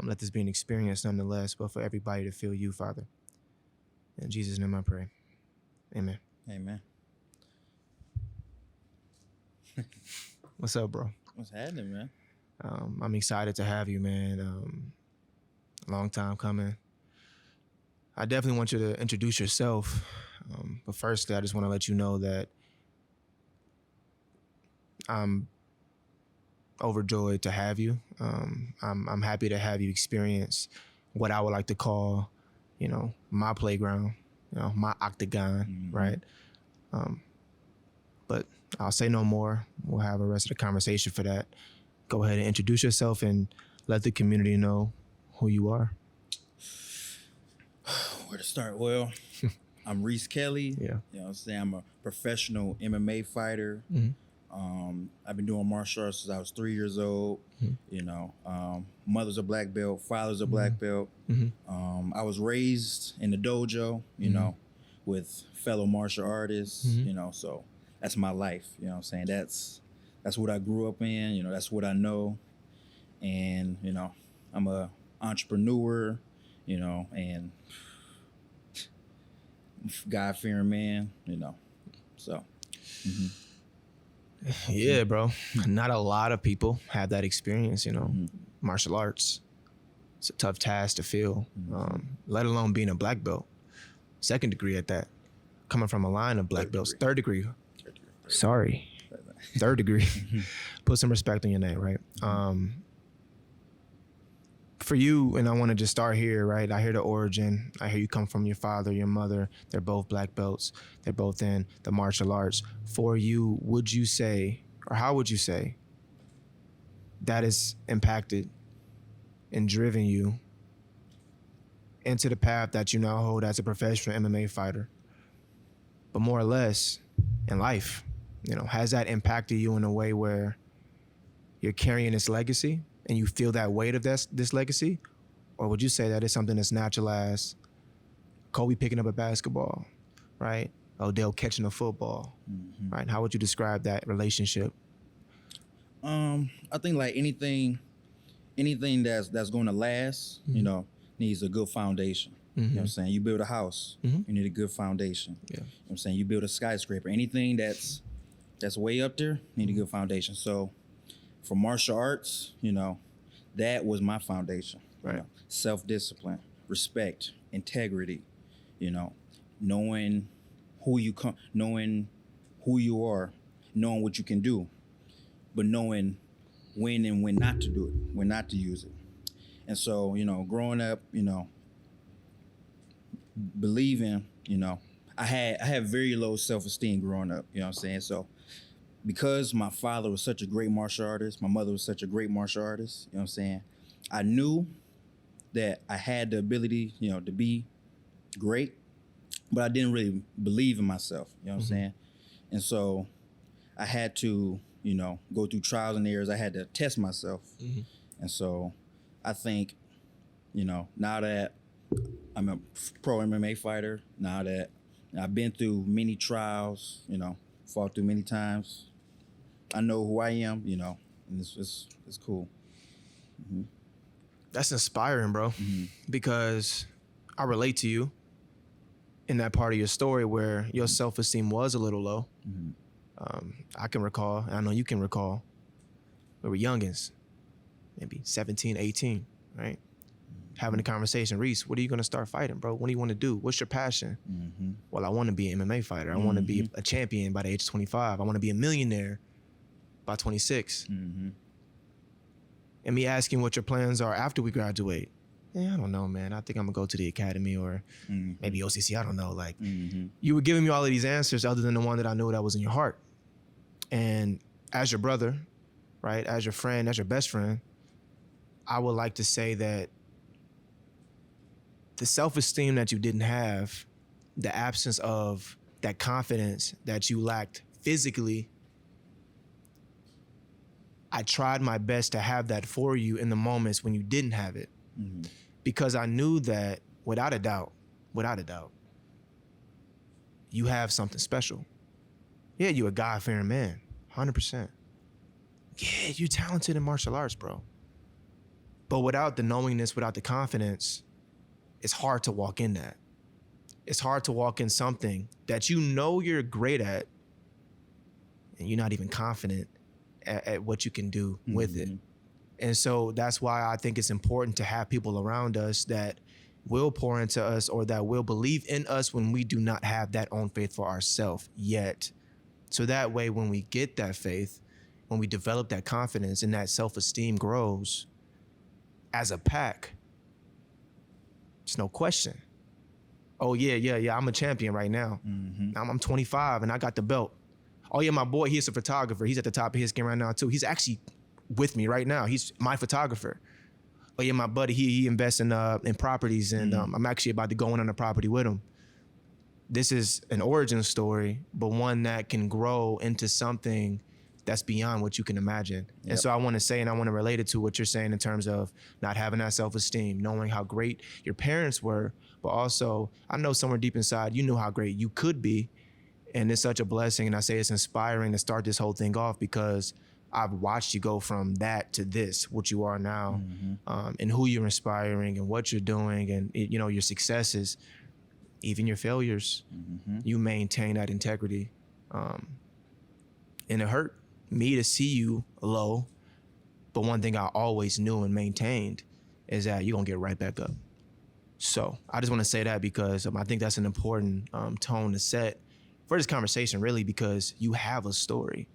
Let this be an experience nonetheless, but for everybody to feel you, Father. In Jesus' name I pray. Amen. Amen. What's up, bro? What's happening, man? I'm excited to have you, man. Long time coming. I definitely want you to introduce yourself. But firstly, I just want to let you know that I'm overjoyed to have you. I'm happy to have you experience what I would like to call, my playground, my octagon, right? But I'll say no more. We'll have the rest of the conversation for that. Go ahead and introduce yourself and let the community know who you are. Where to start? Well, I'm Reese Kelly. Yeah. You know what I'm saying? I'm a professional MMA fighter. I've been doing martial arts since I was 3 years old. Mother's a black belt, father's a black belt. I was raised in the dojo, with fellow martial artists, so that's my life. You know what I'm saying? That's what I grew up in, that's what I know. And, I'm a entrepreneur, and God-fearing man, so. Yeah, bro. Not a lot of people have that experience, martial arts. It's a tough task to feel, let alone being a black belt. Second degree at that. Coming from a line of black belts. Third degree. Sorry. Third degree. Put some respect on your name, right? For you, and I want to just start here, right? I hear the origin. I hear you come from your father, your mother. They're both black belts. They're both in the martial arts. For you, would you say, or how would you say, that has impacted and driven you into the path that you now hold as a professional MMA fighter? But more or less, in life, has that impacted you in a way where you're carrying this legacy and you feel that weight of this legacy? Or would you say that it's something that's natural as Kobe picking up a basketball, right? Odell catching a football, right? How would you describe that relationship? I think like anything that's going to last, needs a good foundation. You know what I'm saying? You build a house, you need a good foundation. Yeah. You know what I'm saying? You build a skyscraper. Anything that's way up there, need a good foundation. So for martial arts, that was my foundation. Right. Self-discipline, respect, integrity, knowing who you are, knowing what you can do, but knowing when and when not to do it, when not to use it. And so, growing up, believing, I had very low self-esteem growing up, you know what I'm saying? So because my father was such a great martial artist, my mother was such a great martial artist, you know what I'm saying? I knew that I had the ability, to be great, but I didn't really believe in myself, you know what I'm saying? And so I had to, go through trials and errors. I had to test myself. And so I think, now that I'm a pro MMA fighter, now that I've been through many trials, fought through many times, I know who I am, and it's cool. That's inspiring, bro, because I relate to you in that part of your story where your self-esteem was a little low. I can recall, and I know you can recall, we were youngins, maybe 17, 18, right? Having a conversation, Reese, what are you going to start fighting, bro? What do you want to do? What's your passion? Well, I want to be an MMA fighter. I want to be a champion by the age of 25. I want to be a millionaire by 26. And me asking what your plans are after we graduate. Yeah, I don't know, man. I think I'm going to go to the academy or maybe OCC. I don't know. Like, you were giving me all of these answers other than the one that I knew that was in your heart. And as your brother, right, as your friend, as your best friend, I would like to say that the self-esteem that you didn't have, the absence of that confidence that you lacked physically, I tried my best to have that for you in the moments when you didn't have it. Because I knew that without a doubt, you have something special. Yeah, you're a God-fearing man, 100%. Yeah, you're talented in martial arts, bro. But without the knowingness, without the confidence, it's hard to walk in that. It's hard to walk in something that you know you're great at, and you're not even confident at what you can do with it. And so that's why I think it's important to have people around us that will pour into us or that will believe in us when we do not have that own faith for ourselves yet. So that way, when we get that faith, when we develop that confidence and that self-esteem grows as a pack, it's no question. Oh, yeah, I'm a champion right now. I'm 25 and I got the belt. Oh, yeah, my boy, he's a photographer. He's at the top of his game right now, too. He's actually with me right now. He's my photographer. Oh, yeah, my buddy, he invests in properties, and I'm actually about to go in on a property with him. This is an origin story, but one that can grow into something that's beyond what you can imagine. Yep. And so I want to say, and I want to relate it to what you're saying in terms of not having that self-esteem, knowing how great your parents were, but also I know somewhere deep inside, you knew how great you could be. And it's such a blessing. And I say it's inspiring to start this whole thing off because I've watched you go from that to this, what you are now, and who you're inspiring and what you're doing and, you know, your successes, even your failures, you maintain that integrity. And it hurt me to see you low, but one thing I always knew and maintained is that you're gonna get right back up. So I just want to say that because I think that's an important tone to set for this conversation, really, because you have a story,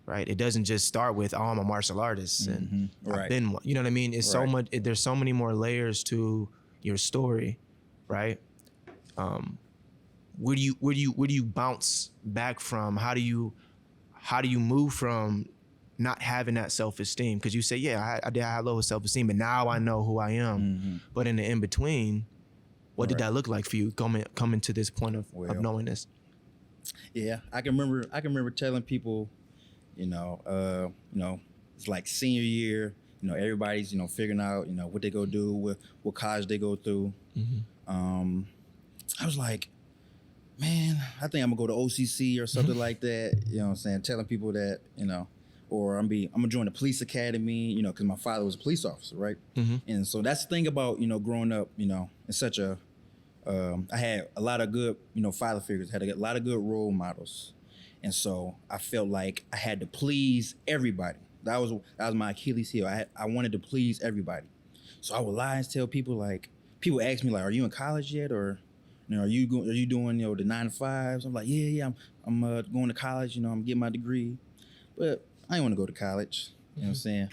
right? It doesn't just start with, oh, I'm a martial artist and I've been one. You know what I mean? It's so much. There's so many more layers to your story, right? Where do you bounce back from? How do you move from not having that self-esteem? Because you say, yeah, I had low self-esteem, but now I know who I am. But in the in-between, what did that look like for you coming to this point of knowing this? Yeah, I can remember telling people, it's like senior year, everybody's, figuring out, what they go do, what college they go through. I was like, man, I think I'm gonna go to OCC or something like that. You know what I'm saying? Telling people that, or I'm gonna join the police academy, because my father was a police officer, right? And so that's the thing about, growing up, in such a, I had a lot of good, father figures, had a lot of good role models. And so I felt like I had to please everybody. That was my Achilles heel. I wanted to please everybody. So I would lie and tell people, people ask me, are you in college yet? Or, are you doing, the 9 to 5s? I'm like, yeah, I'm going to college, I'm getting my degree. But I didn't want to go to college, you know what I'm saying?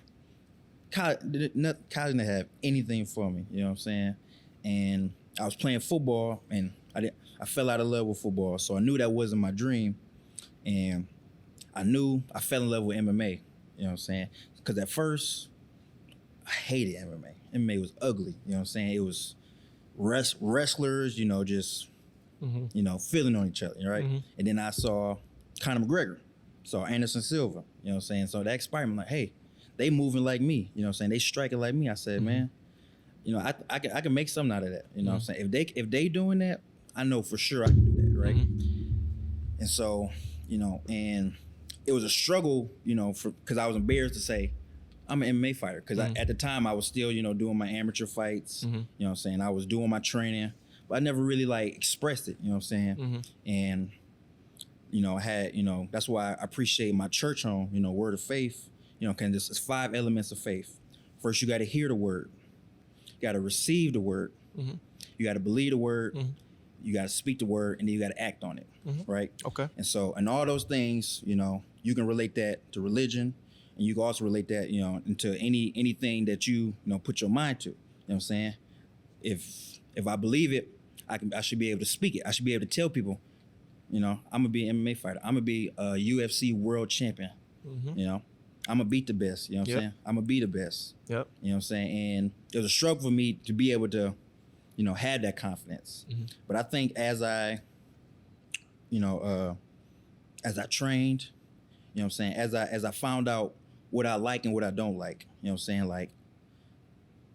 College didn't have anything for me, you know what I'm saying? And I was playing football and I fell out of love with football. So I knew that wasn't my dream. And I fell in love with MMA, you know what I'm saying? Because at first, I hated MMA. MMA was ugly, you know what I'm saying? It was wrestlers, just, feeling on each other, right? And then I saw Conor McGregor, saw Anderson Silva, you know what I'm saying? So that inspired me, I'm like, hey, they moving like me, you know what I'm saying? They striking like me. I said, man, I can make something out of that, you know what I'm saying? If they doing that, I know for sure I can do that, right? And so, and it was a struggle, because I was embarrassed to say, I'm an MMA fighter, because at the time I was still, doing my amateur fights, you know what I'm saying? I was doing my training, but I never really expressed it, you know what I'm saying? And, I had, that's why I appreciate my church home, word of faith, because it's 5 elements of faith. First, you got to hear the word. You got to receive the word. You got to believe the word. You got to speak the word, and then you got to act on it, right? Okay. And so, and all those things, you can relate that to religion, and you can also relate that, into anything that you put your mind to. You know what I'm saying? If I believe it, I should be able to speak it. I should be able to tell people, I'm gonna be an MMA fighter. I'm gonna be a UFC world champion. I'm gonna beat the best. You know what I'm saying? I'm gonna be the best. Yep. You know what I'm saying? And it was a struggle for me to be able to, have that confidence. But I think as I trained, you know what I'm saying? As I found out what I like and what I don't like, you know what I'm saying?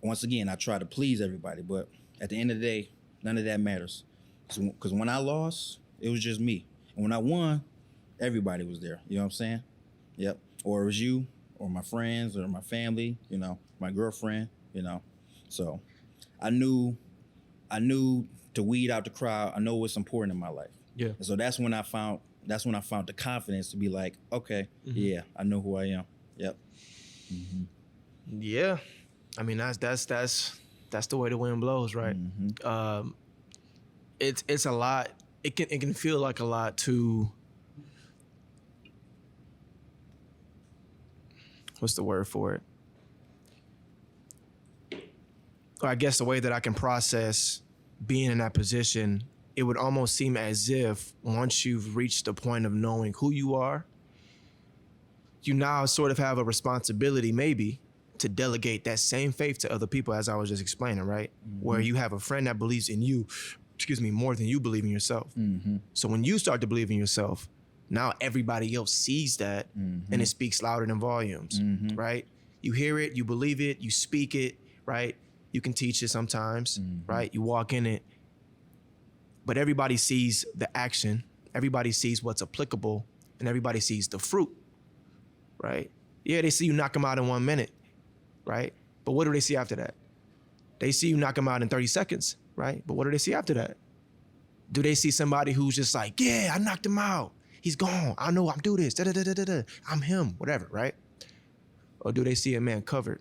Once again, I try to please everybody, but at the end of the day, none of that matters. Because when I lost, it was just me. And when I won, everybody was there. You know what I'm saying? Yep. Or it was you, or my friends, or my family, my girlfriend. you know. So I knew to weed out the crowd. I know what's important in my life. Yeah. And so that's when I found the confidence to be like, okay, yeah, I know who I am. Yep. Yeah. I mean, that's the way the wind blows, right? It's a lot. It can feel like a lot to, what's the word for it? Or I guess the way that I can process being in that position, it would almost seem as if once you've reached the point of knowing who you are, you now sort of have a responsibility maybe to delegate that same faith to other people, as I was just explaining, right? Where you have a friend that believes in you, more than you believe in yourself. So when you start to believe in yourself, now everybody else sees that and it speaks louder than volumes, right? You hear it, you believe it, you speak it, right? You can teach it sometimes, right? You walk in it, but everybody sees the action, everybody sees what's applicable, and everybody sees the fruit, right? Yeah, they see you knock them out in 1 minute, right? But what do they see after that? They see you knock them out in 30 seconds, right? But what do they see after that? Do they see somebody who's just like, yeah, I knocked him out. He's gone. I know I'm do this. Da-da-da-da-da. I'm him, whatever, right? Or do they see a man covered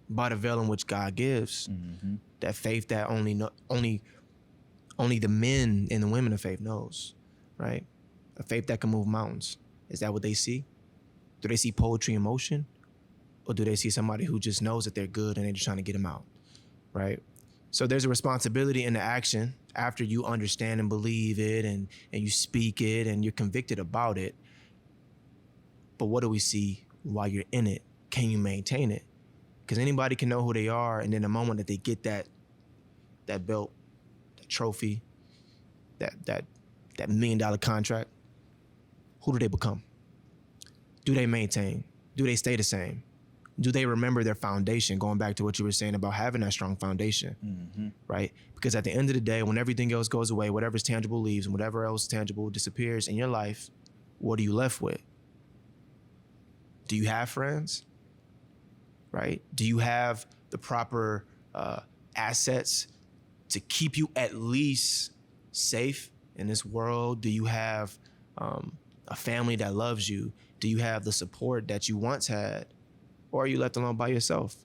by the veil in which God gives, that faith that only the men and the women of faith knows, right? A faith that can move mountains. Is that what they see? Do they see poetry in motion? Or do they see somebody who just knows that they're good and they're just trying to get them out, right? So there's a responsibility in the action after you understand and believe it and you speak it and you're convicted about it. But what do we see while you're in it? Can you maintain it? Because anybody can know who they are, and then the moment that they get that belt, that trophy, that $1 million contract, who do they become? Do they maintain? Do they stay the same? Do they remember their foundation? Going back to what you were saying about having that strong foundation, right? Because at the end of the day, when everything else goes away, whatever's tangible leaves and whatever else tangible disappears in your life, what are you left with? Do you have friends? Right? Do you have the proper assets to keep you at least safe in this world? Do you have a family that loves you? Do you have the support that you once had? Or are you left alone by yourself?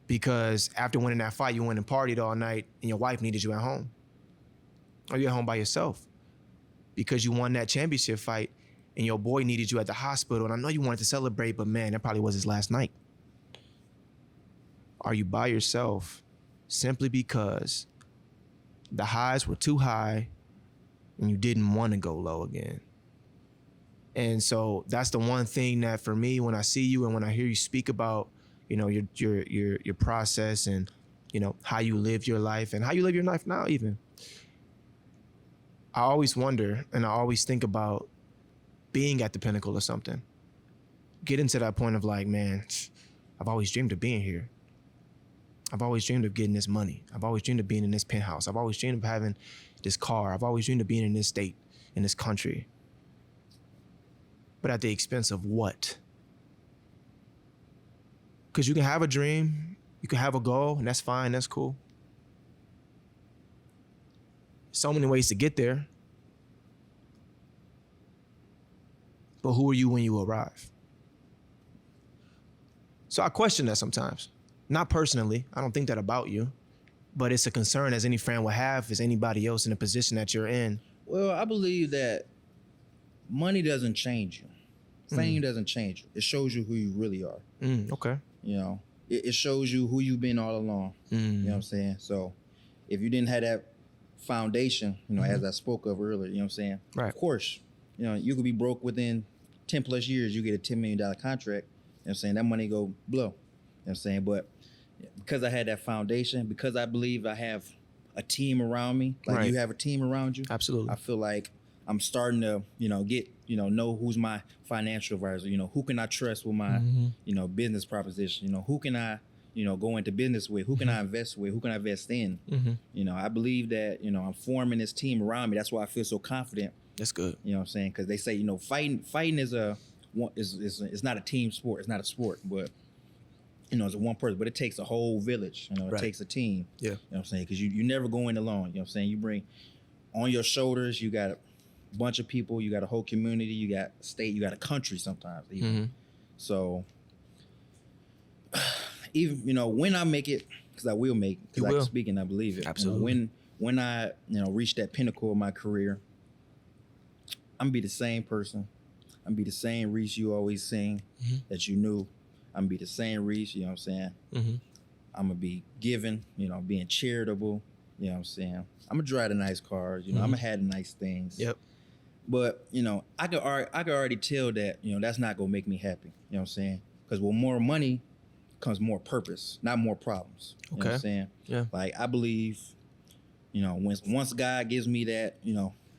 Because after winning that fight, you went and partied all night and your wife needed you at home. Or you're at home by yourself because you won that championship fight and your boy needed you at the hospital. And I know you wanted to celebrate, but man, that probably was his last night. Are you by yourself simply because the highs were too high and you didn't want to go low again? And so that's the one thing that for me, when I see you and when I hear you speak about, you know, your process and, you know, how you live your life and how you live your life now even, I always wonder and I always think about being at the pinnacle of something. Getting to that point of like, man, I've always dreamed of being here. I've always dreamed of getting this money. I've always dreamed of being in this penthouse. I've always dreamed of having this car. I've always dreamed of being in this state, in this country. But at the expense of what? Because you can have a dream, you can have a goal, and that's fine, that's cool. So many ways to get there. But who are you when you arrive? So I question that sometimes. Not personally, I don't think that about you, but it's a concern as any friend would have as anybody else in the position that you're in. Well, I believe that money doesn't change you. Fame doesn't change you. It shows you who you really are. Okay. You know, it shows you who you've been all along. You know what I'm saying? So if you didn't have that foundation, you know, as I spoke of earlier, you know what I'm saying? Right. Of course, you know, you could be broke within 10 plus years, you get a $10 million contract. You know what I'm saying? That money go blow. You know what I'm saying? But because I had that foundation, because I believe I have a team around me, like Right. you have a team around you. Absolutely. I feel like I'm starting to, you know, know who's my financial advisor, you know, who can I trust with my, you know, business proposition, you know, who can I, you know, go into business with, who can I invest with, who can I invest in? You know, I believe that, you know, I'm forming this team around me. That's why I feel so confident. That's good. You know what I'm saying? Because they say, you know, fighting is a it's not a team sport. It's not a sport, but it's a one person. But it takes a whole village. It Right. takes a team. Yeah. You know what I'm saying? Because you never go in alone. You know what I'm saying? You bring on your shoulders. You got a bunch of people. You got a whole community. You got a state. You got a country sometimes. Even. Mm-hmm. So even when I make it, because I will make it, because I can speak and I believe it. Absolutely. When I reach that pinnacle of my career, I'm gonna be the same person. I'm gonna be the same Reese you always sing that you knew. I'm gonna be the same Reese. You know what I'm saying? Mm-hmm. I'm gonna be giving. Being charitable. You know what I'm saying? I'm gonna drive the nice cars. I'm gonna have the nice things. Yep. But I could already tell that that's not gonna make me happy. You know what I'm saying? Because with more money comes more purpose, not more problems. You know what I'm saying? Yeah. Like I believe, once God gives me that,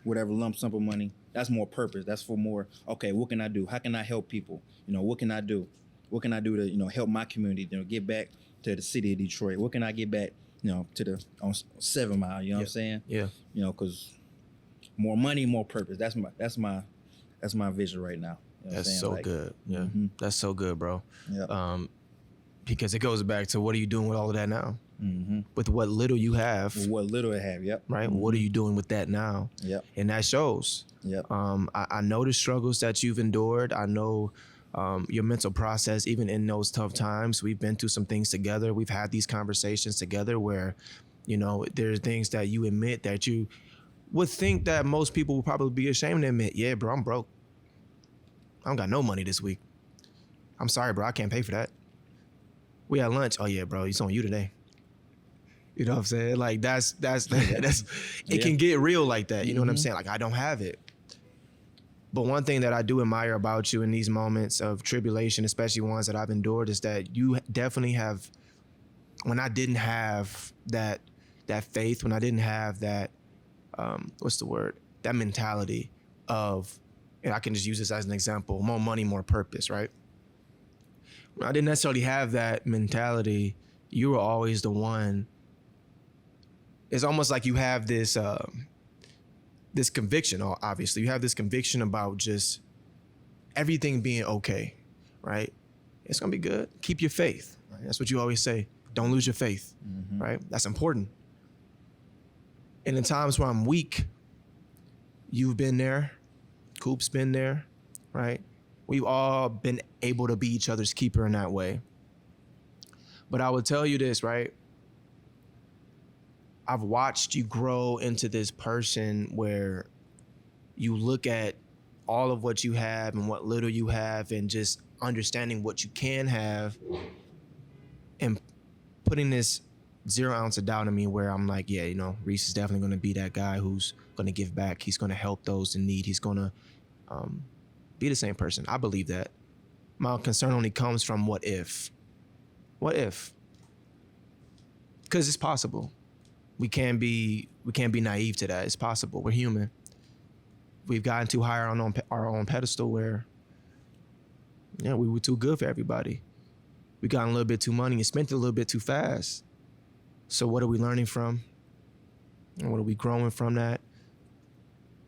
whatever lump sum of money, that's more purpose. That's for more. Okay, what can I do? How can I help people? What can I do? What can I do to help my community? Get back to the city of Detroit. What can I get back? To the on 7 Mile. You know what I'm saying? Yeah. Because more money, more purpose. That's my vision right now. You know That's so good. Yeah. Mm-hmm. That's so good, bro. Yeah. Because it goes back to what are you doing with all of that now? Mm-hmm. With what little you have. With what little I have, yep. Right? Mm-hmm. What are you doing with that now? Yep. And that shows. Yep. I know the struggles that you've endured. I know your mental process, even in those tough times. We've been through some things together. We've had these conversations together where, there are things that you admit that you would think that most people would probably be ashamed to admit. Yeah, bro, I'm broke. I don't got no money this week. I'm sorry, bro. I can't pay for that. We had lunch. Oh yeah, bro. It's on you today. You know what I'm saying? Like that's it can get real like that. You know what I'm saying? Like I don't have it. But one thing that I do admire about you in these moments of tribulation, especially ones that I've endured, is that you definitely have, when I didn't have that faith, when I didn't have that, what's the word? That mentality of, and I can just use this as an example, more money, more purpose, right? When I didn't necessarily have that mentality, you were always the one. It's almost like you have this this conviction, obviously. You have this conviction about just everything being okay, right? It's gonna be good. Keep your faith. Right? That's what you always say. Don't lose your faith, right? That's important. And in times where I'm weak, you've been there. Coop's been there, right? We've all been able to be each other's keeper in that way. But I would tell you this, right? I've watched you grow into this person where you look at all of what you have and what little you have and just understanding what you can have and putting this 0 ounce of doubt in me where I'm like, yeah, Reese is definitely going to be that guy who's going to give back. He's going to help those in need. He's going to be the same person. I believe that. My concern only comes from what if. What if? Because it's possible. We can't be naive to that. It's possible. We're human. We've gotten too high on our own pedestal where, we were too good for everybody. We got a little bit too money and spent it a little bit too fast. So what are we learning from? And what are we growing from that?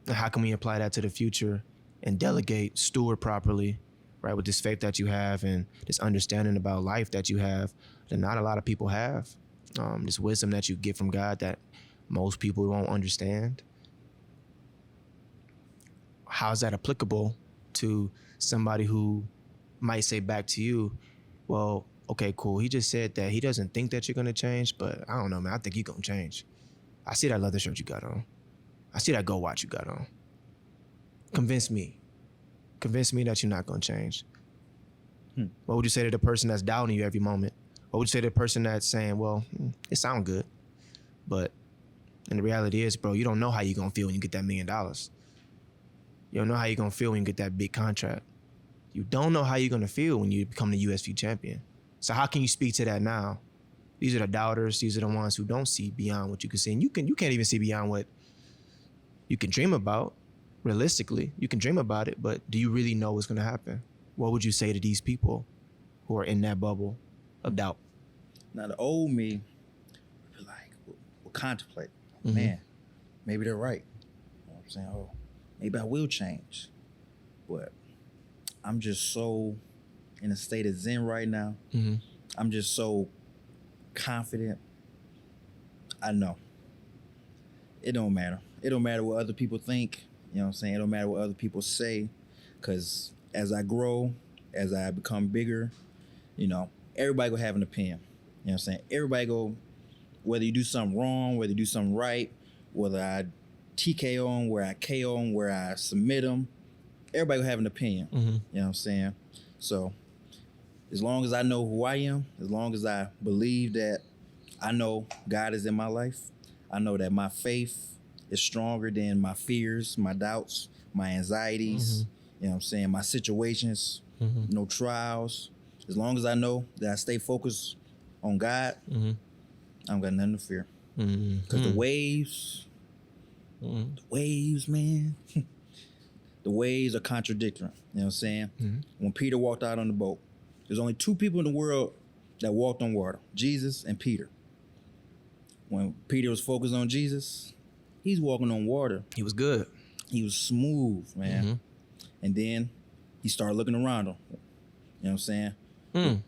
And how can we apply that to the future and delegate, steward properly, right? With this faith that you have and this understanding about life that you have that not a lot of people have. This wisdom that you get from God that most people won't understand. How's that applicable to somebody who might say back to you, well, okay, cool. He just said that he doesn't think that you're going to change, but I don't know, man. I think you're going to change. I see that leather shirt you got on. I see that Go Watch you got on. Convince me. Convince me that you're not going to change. What would you say to the person that's doubting you every moment? What would you say to the person that's saying, well, it sounds good, but and the reality is, bro, you don't know how you're going to feel when you get that $1 million. You don't know how you're going to feel when you get that big contract. You don't know how you're going to feel when you become the USV champion. So how can you speak to that now? These are the doubters. These are the ones who don't see beyond what you can see. And you can't even see beyond what you can dream about. Realistically, you can dream about it, but do you really know what's going to happen? What would you say to these people who are in that bubble of doubt? Now, the old me would be like, will contemplate. Man, maybe they're right. You know what I'm saying? Oh, maybe I will change. But I'm just so in a state of zen right now. Mm-hmm. I'm just so confident. I know. It don't matter. It don't matter what other people think. You know what I'm saying? It don't matter what other people say. Because as I grow, as I become bigger, everybody gonna have an opinion. You know what I'm saying? Everybody go, whether you do something wrong, whether you do something right, whether I TKO them, where I KO them, where I submit them, everybody gonna have an opinion. Mm-hmm. You know what I'm saying? So as long as I know who I am, as long as I believe that I know God is in my life, I know that my faith is stronger than my fears, my doubts, my anxieties, you know what I'm saying, my situations, no trials. As long as I know that I stay focused on God, I don't got nothing to fear. Because the waves, man, the waves are contradictory. You know what I'm saying? When Peter walked out on the boat, there's only two people in the world that walked on water, Jesus and Peter. When Peter was focused on Jesus, he's walking on water. He was good. He was smooth, man. And then he started looking around him. You know what I'm saying?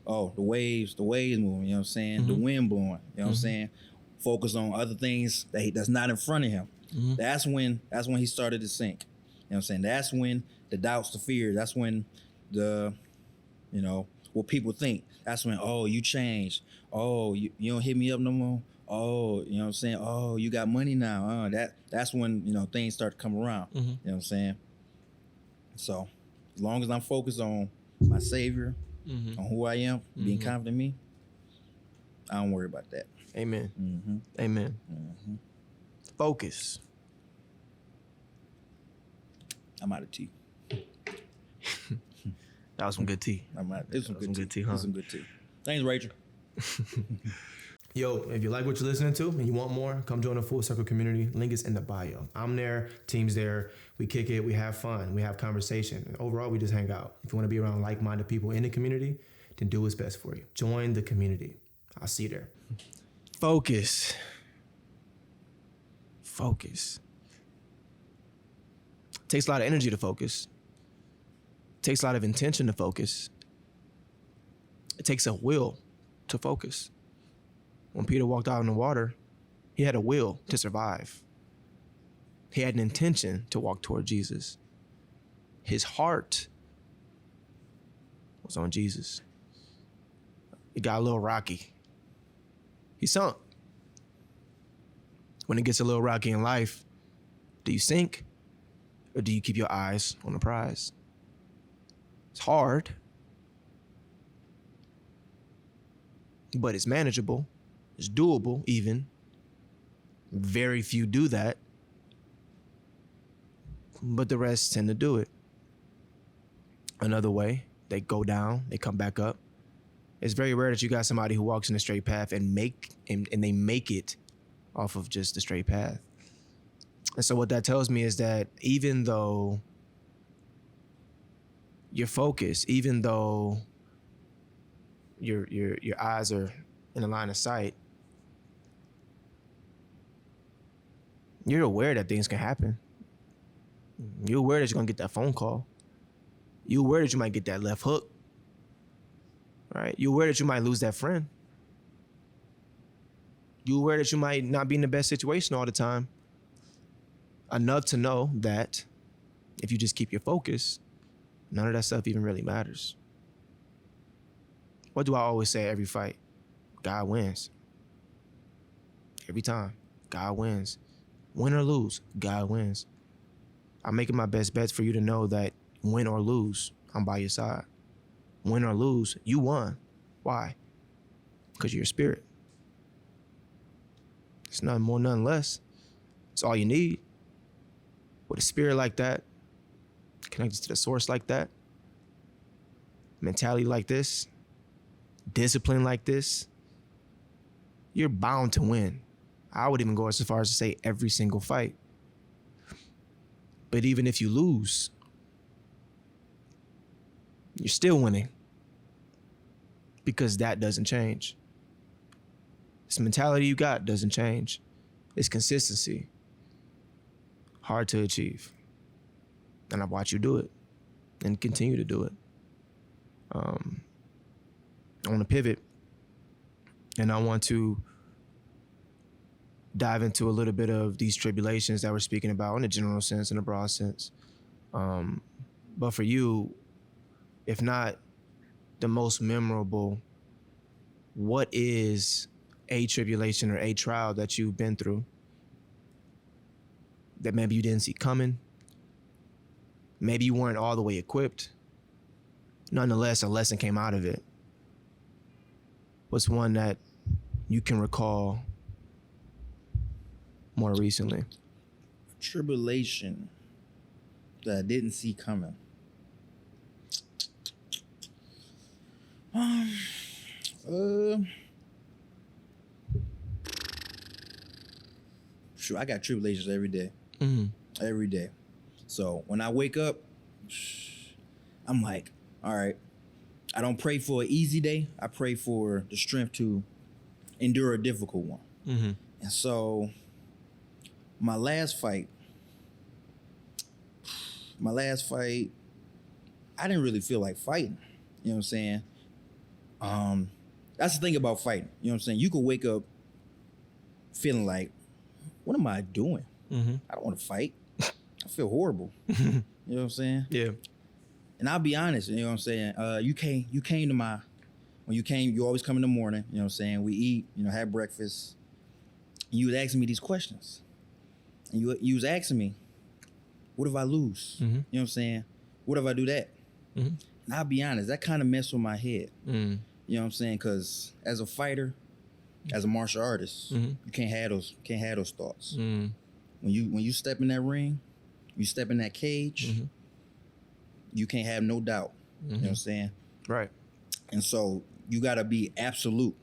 Oh, the waves moving, you know what I'm saying? The wind blowing, you know what I'm saying? Focus on other things that's not in front of him. That's when he started to sink. You know what I'm saying? That's when the doubts, the fear, that's when the, what people think. That's when, oh, you changed. Oh, you don't hit me up no more. Oh, you know what I'm saying? Oh, you got money now. That's when, things start to come around. You know what I'm saying? So as long as I'm focused on my Savior, on who I am, being confident in me, I don't worry about that. Amen. Amen. Focus. I'm out of tea. That was some good tea. It was some good tea, huh? It was some good tea. Thanks, Rachel. Yo, if you like what you're listening to and you want more, come join the Full Circle community. Link is in the bio. I'm there, team's there. We kick it, we have fun, we have conversation. And overall, we just hang out. If you want to be around like-minded people in the community, then do what's best for you. Join the community. I'll see you there. Focus. Takes a lot of energy to focus. Takes a lot of intention to focus. It takes a will to focus. When Peter walked out in the water, he had a will to survive. He had an intention to walk toward Jesus. His heart was on Jesus. It got a little rocky. He sunk. When it gets a little rocky in life, do you sink or do you keep your eyes on the prize? It's hard, but it's manageable. It's doable even. Very few do that, but the rest tend to do it. Another way, they go down, they come back up. It's very rare that you got somebody who walks in a straight path and they make it off of just the straight path. And so what that tells me is that even though you're focused, even though your eyes are in the line of sight, you're aware that things can happen. You're aware that you're gonna get that phone call. You're aware that you might get that left hook. Right? You're aware that you might lose that friend. You're aware that you might not be in the best situation all the time. Enough to know that if you just keep your focus, none of that stuff even really matters. What do I always say every fight? God wins. Every time, God wins. Win or lose, God wins. I'm making my best bets for you to know that win or lose, I'm by your side. Win or lose, you won. Why? Because you're a spirit. It's nothing more, nothing less. It's all you need. With a spirit like that, connected to the source like that, mentality like this, discipline like this, you're bound to win. I would even go as far as to say every single fight. But even if you lose, you're still winning. Because that doesn't change. This mentality you got doesn't change. It's consistency. Hard to achieve. And I've watched you do it and continue to do it. I want to pivot, and I want to dive into a little bit of these tribulations that we're speaking about in a general sense, in a broad sense. But for you, if not the most memorable, what is a tribulation or a trial that you've been through that maybe you didn't see coming? Maybe you weren't all the way equipped. Nonetheless, a lesson came out of it. What's one that you can recall more recently? Tribulation that I didn't see coming. Sure, I got tribulations every day. Every day. So when I wake up, I'm like, all right, I don't pray for an easy day. I pray for the strength to endure a difficult one. And so my last fight, I didn't really feel like fighting. You know what I'm saying? That's the thing about fighting. You know what I'm saying? You could wake up feeling like, what am I doing? I don't want to fight. I feel horrible. You know what I'm saying? Yeah. And I'll be honest, you know what I'm saying? You came to my, when you came, you always come in the morning, you know what I'm saying? We eat, have breakfast. And you was asking me these questions. And you was asking me, what if I lose? You know what I'm saying? What if I do that? And I'll be honest, that kind of messed with my head. You know what I'm saying? Because as a fighter, as a martial artist, you can't have those thoughts. When you step in that ring, you step in that cage, you can't have no doubt. You know what I'm saying? Right. And so you gotta be absolute.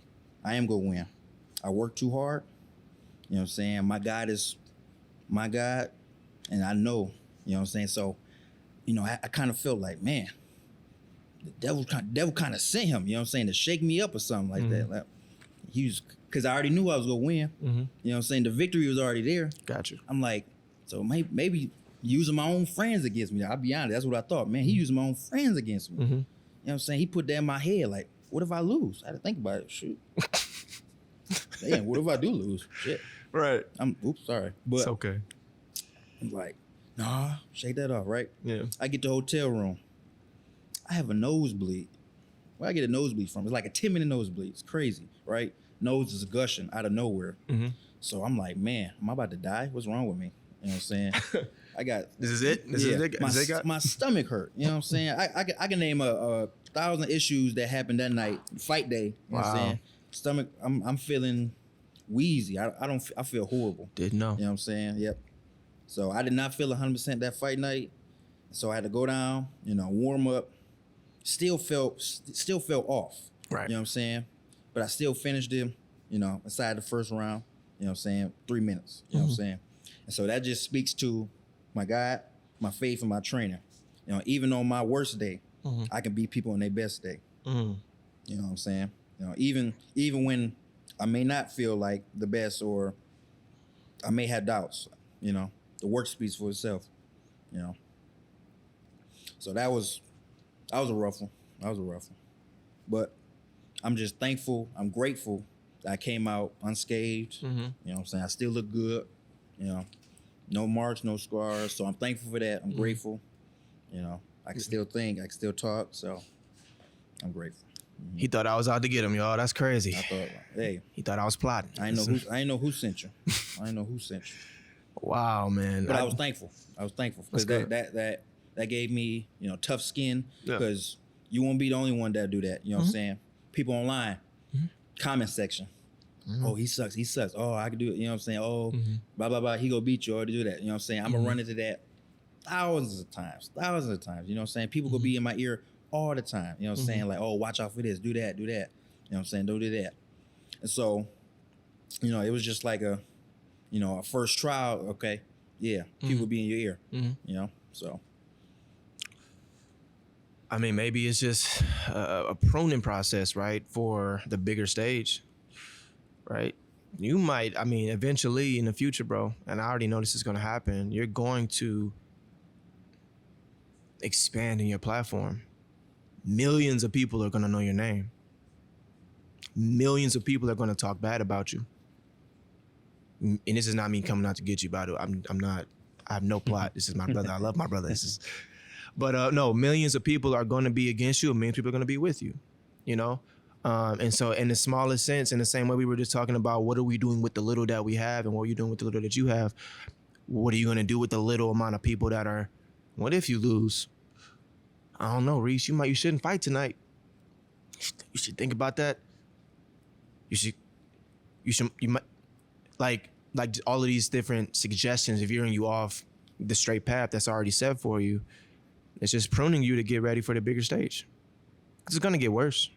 I am gonna win. I work too hard. You know what I'm saying? My God is my God, and I know. You know what I'm saying? So, I kind of felt like, man, the devil kind of sent him. You know what I'm saying? To shake me up or something like that. Like, he was, because I already knew I was gonna win. You know what I'm saying? The victory was already there. Gotcha. I'm like, so maybe using my own friends against me. I'll be honest, that's what I thought. Man, he using my own friends against me. You know what I'm saying? He put that in my head, like, what if I lose? I had to think about it. Shoot. Damn, what if I do lose? Shit. Right. Oops, sorry. But it's okay. I'm like, nah, shake that off, right? Yeah. I get to the hotel room. I have a nosebleed. Where I get a nosebleed from? It's like a 10-minute nosebleed. It's crazy, right? Nose is gushing out of nowhere. So I'm like, man, am I about to die? What's wrong with me? You know what I'm saying? I got. This is it? This is it? My stomach hurt. You know what I'm saying? I can name a 1,000 issues that happened that night, fight day. You know what I'm saying? Stomach, I'm feeling wheezy. I feel horrible. Didn't know. You know what I'm saying? Yep. So I did not feel 100% that fight night. So I had to go down, warm up. Still felt off. Right. You know what I'm saying? But I still finished it, inside the first round, you know what I'm saying? 3 minutes. You know what I'm saying? And so that just speaks to my God, my faith, and my trainer. Even on my worst day, I can beat people on their best day. You know what I'm saying? Even when I may not feel like the best, or I may have doubts, the work speaks for itself, So that was a rough one. But I'm just thankful, I'm grateful that I came out unscathed. You know what I'm saying? I still look good, no marks, no scars. So I'm thankful for that. I'm grateful. I can still think, I can still talk. So I'm grateful. He thought I was out to get him, y'all. That's crazy. I thought, hey. He thought I was plotting. I ain't know who sent you. I ain't know who sent you. Wow, man. But I was thankful. Because that gave me, tough skin. Because you won't be the only one that do that. You know what I'm saying? People online, comment section. Oh, he sucks. Oh, I can do it. You know what I'm saying? Oh, blah, blah, blah. He go beat you or to do that. You know what I'm saying? I'm going to run into that thousands of times. You know what I'm saying? People could be in my ear all the time. You know what I'm saying? Like, oh, watch out for this. Do that. You know what I'm saying? Don't do that. And so, it was just like a first trial. Okay. Yeah. People be in your ear, so. I mean, maybe it's just a pruning process, right? For the bigger stage, right? You might, eventually in the future, bro, and I already know this is going to happen, you're going to expand in your platform. millions of people are gonna know your name. Millions of people are gonna talk bad about you. And this is not me coming out to get you, by the way. I'm not. I have no plot. This is my brother. I love my brother. But no, millions of people are going to be against you. Millions of people are going to be with you. You know, and so in the smallest sense, in the same way we were just talking about, what are we doing with the little that we have, and what are you doing with the little that you have? What are you going to do with the little amount of people that are? What if you lose? I don't know, Reese. You shouldn't fight tonight. You should think about that. You might like all of these different suggestions of veering you off the straight path that's already set for you. It's just pruning you to get ready for the bigger stage. It's going to get worse.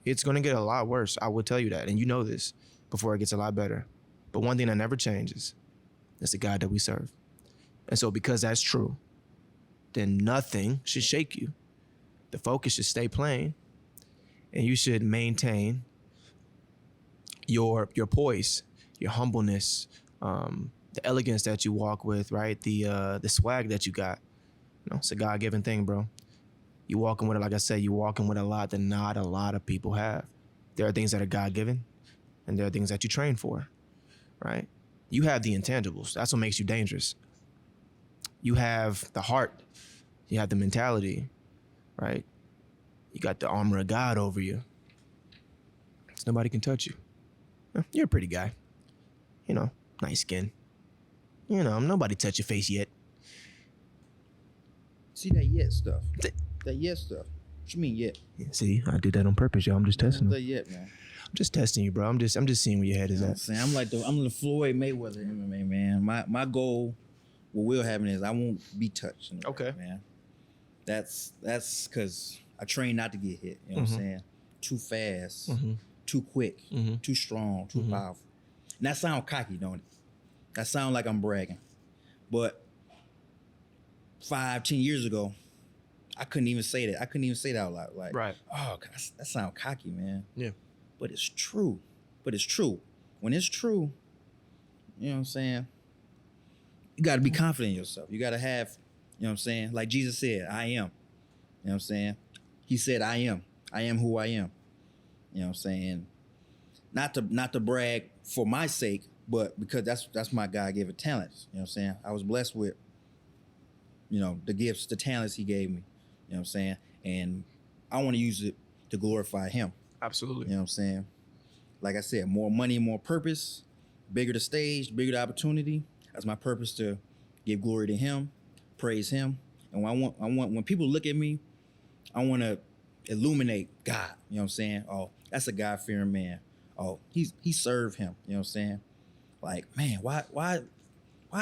It's going to get a lot worse. I will tell you that. And you know this before it gets a lot better. But one thing that never changes is the God that we serve. And so because that's true, then nothing should shake you. The focus should stay plain. And you should maintain your poise, your humbleness, the elegance that you walk with, right? The swag that you got. You know, it's a God-given thing, bro. You walking with it, like I said, you walking with a lot that not a lot of people have. There are things that are God-given, and there are things that you train for, right? You have the intangibles. That's what makes you dangerous. You have the heart. You have the mentality, right? You got the armor of God over you. So nobody can touch you. You're a pretty guy. You know, nice skin. You know, nobody touched your face yet. See that yet stuff. That yet stuff. What you mean yet? See, I did that on purpose, y'all. I'm just testing you. That yet, man. I'm just testing you, bro. I'm just seeing where your head is at. I'm the Floyd Mayweather MMA, man. My goal, what will happen is I won't be touched. Okay, man. That's because I train not to get hit. You know what I'm saying? Too fast, too quick, too strong, too powerful. And that sound cocky, don't it? That sound like I'm bragging. But 5-10 years ago, I couldn't even say that. I couldn't even say that out loud. Like, right. Oh, God, that sound cocky, man. Yeah. But it's true. When it's true, you know what I'm saying? You got to be confident in yourself. You got to have, you know what I'm saying? Like Jesus said, I am. You know what I'm saying? He said, I am. I am who I am. You know what I'm saying? Not to brag for my sake, but because that's my God-given talents. You know what I'm saying? I was blessed with, you know, the gifts, the talents he gave me. You know what I'm saying? And I want to use it to glorify him. Absolutely. You know what I'm saying? Like I said, more money, more purpose, bigger the stage, bigger the opportunity. That's my purpose, to give glory to him, praise him. And I want when people look at me, I want to illuminate God. You know what I'm saying? Oh, that's a God-fearing man. Oh, he served him. You know what I'm saying? Like, man, why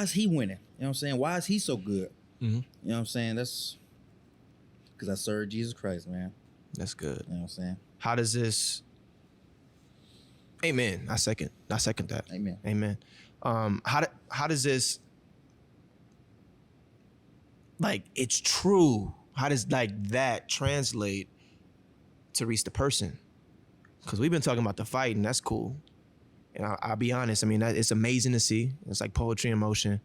is he winning? You know what I'm saying? Why is he so good? Mm-hmm. You know what I'm saying? That's because I served Jesus Christ, man. That's good. You know what I'm saying? How does this? Amen. I second that. Amen. How does this? Like, it's true. How does like that translate to Reese the person? Because we've been talking about the fight, and that's cool. And I'll be honest. I mean, it's amazing to see. It's like poetry in motion.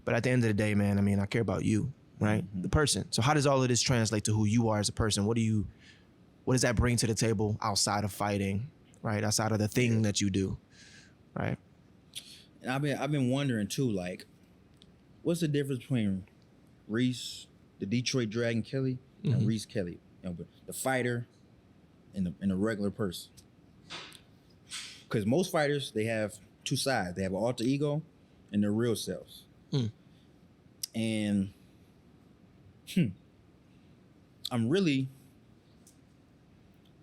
But at the end of the day, man, I mean, I care about you, right? The person. So how does all of this translate to who you are as a person? What does that bring to the table outside of fighting, right? Outside of the thing that you do, right? And I've been wondering too, like, what's the difference between Reese, the Detroit Dragon Kelly, and Reese Kelly? You know, the fighter and the regular person. Because most fighters, they have two sides. They have an alter ego and their real selves. And I'm really, you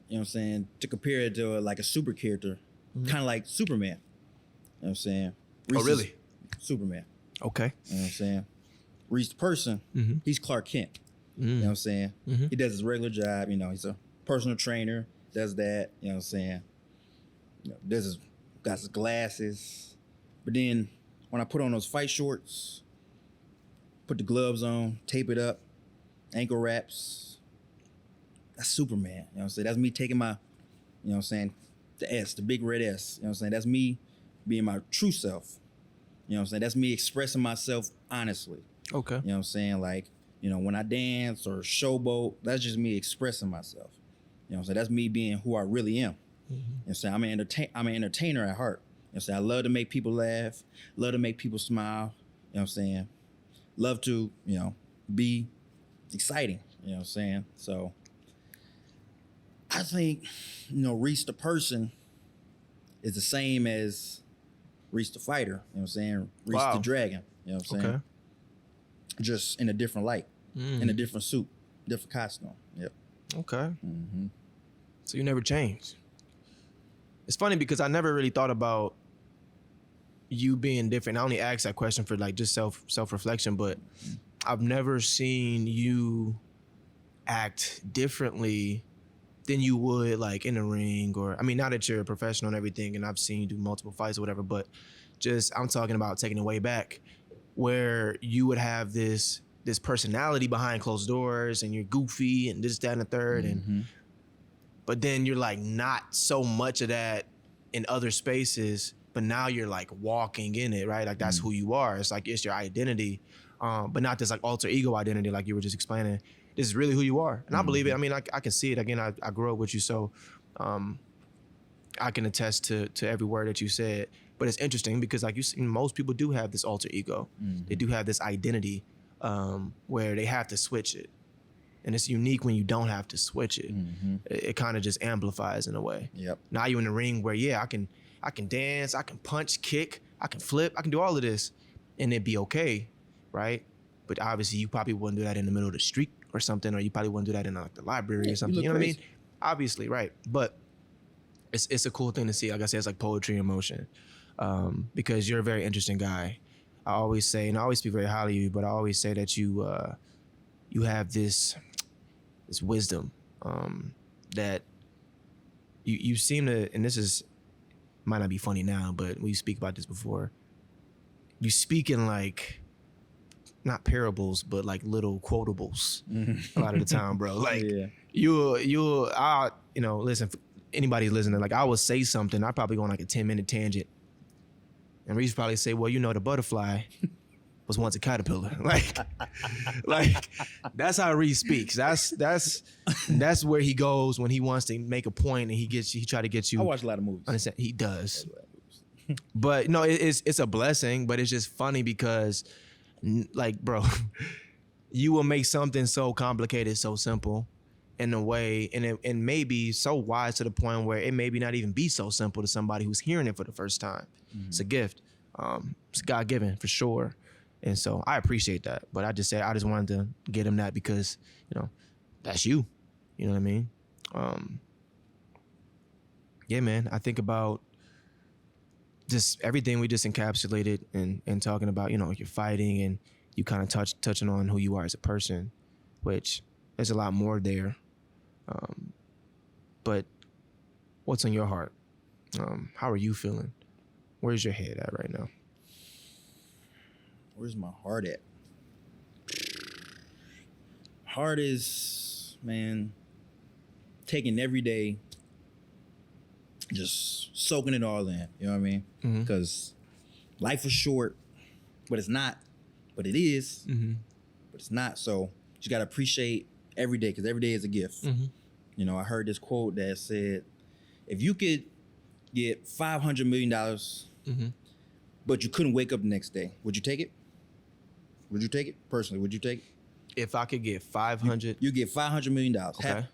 know what I'm saying, to compare it to like a super character, kind of like Superman. You know what I'm saying? Reese really? Superman. Okay. You know what I'm saying? Reese the person, he's Clark Kent. You know what I'm saying? He does his regular job, you know, he's a personal trainer, does that, you know what I'm saying? You know, got his glasses. But then when I put on those fight shorts, put the gloves on, tape it up, ankle wraps, that's Superman. You know what I'm saying? That's me taking my, you know what I'm saying, the S, the big red S. You know what I'm saying? That's me being my true self. You know what I'm saying? That's me expressing myself honestly. Okay. You know what I'm saying? Like, You know, when I dance or showboat, that's just me expressing myself. You know what I'm saying? That's me being who I really am. You know what I'm saying? I'm an entertainer at heart. You know what I'm saying? I love to make people laugh, love to make people smile. You know what I'm saying? Love to, you know, be exciting. You know what I'm saying? So I think, you know, Reese the person is the same as Reese the fighter. You know what I'm saying? Reese the dragon. You know what I'm saying? Okay. Just in a different light, in a different suit, different costume. Yep. Okay. So you never changed. It's funny because I never really thought about you being different. I only asked that question for like just self-reflection, but I've never seen you act differently than you would like in the ring, or I mean, now that you're a professional and everything, and I've seen you do multiple fights or whatever, but just I'm talking about taking it way back, where you would have this personality behind closed doors, and you're goofy and this, that, and the third, and but then you're like not so much of that in other spaces, but now you're like walking in it, right? Like that's who you are. It's like it's your identity, but not this like alter ego identity like you were just explaining. This is really who you are, and I believe it. I mean, I can see it. Again, I grew up with you, so I can attest to every word that you said. But it's interesting because, like you see, most people do have this alter ego. They do have this identity where they have to switch it, and it's unique when you don't have to switch it. It kind of just amplifies in a way. Yep. Now you're in the ring where I can dance, I can punch, kick, I can flip, I can do all of this, and it'd be okay, right? But obviously, you probably wouldn't do that in the middle of the street or something, or you probably wouldn't do that in like the library or something. You know what I mean? Obviously, right? But it's a cool thing to see. Like I said, it's like poetry in motion, because you're a very interesting guy. I always say, and I always speak very highly of you, but I always say that you have this wisdom that you seem to, and this is might not be funny now, but we speak about this before. You speak in like not parables, but like little quotables a lot of the time, bro. Like listen, anybody listening, like I will say something, I probably go on like a 10-minute tangent, and Reese probably say, well, the butterfly was once a caterpillar. like that's how Reese speaks. That's where he goes when he wants to make a point, and he try to get you. I watch a lot of movies. Understand? He does. But no, it's a blessing, but it's just funny because, like, bro, you will make something so complicated so simple in a way, and it may be so wise to the point where it maybe not even be so simple to somebody who's hearing it for the first time. It's a gift. It's God-given for sure. And so I appreciate that. But I just wanted to get him that because, that's you. You know what I mean? Yeah, man. I think about just everything we just encapsulated and talking about, you're fighting, and you kind of touching on who you are as a person, which there's a lot more there. But what's on your heart? How are you feeling? Where's your head at right now? Where's my heart at? Heart is, man, taking every day, just soaking it all in. You know what I mean? Because life is short, but it's not. But it is. But it's not. So you got to appreciate every day, because every day is a gift. I heard this quote that said, if you could get $500 million, but you couldn't wake up the next day, would you take it? Would you take it? Personally, would you take it? If I could get 500... You get $500 million. Okay.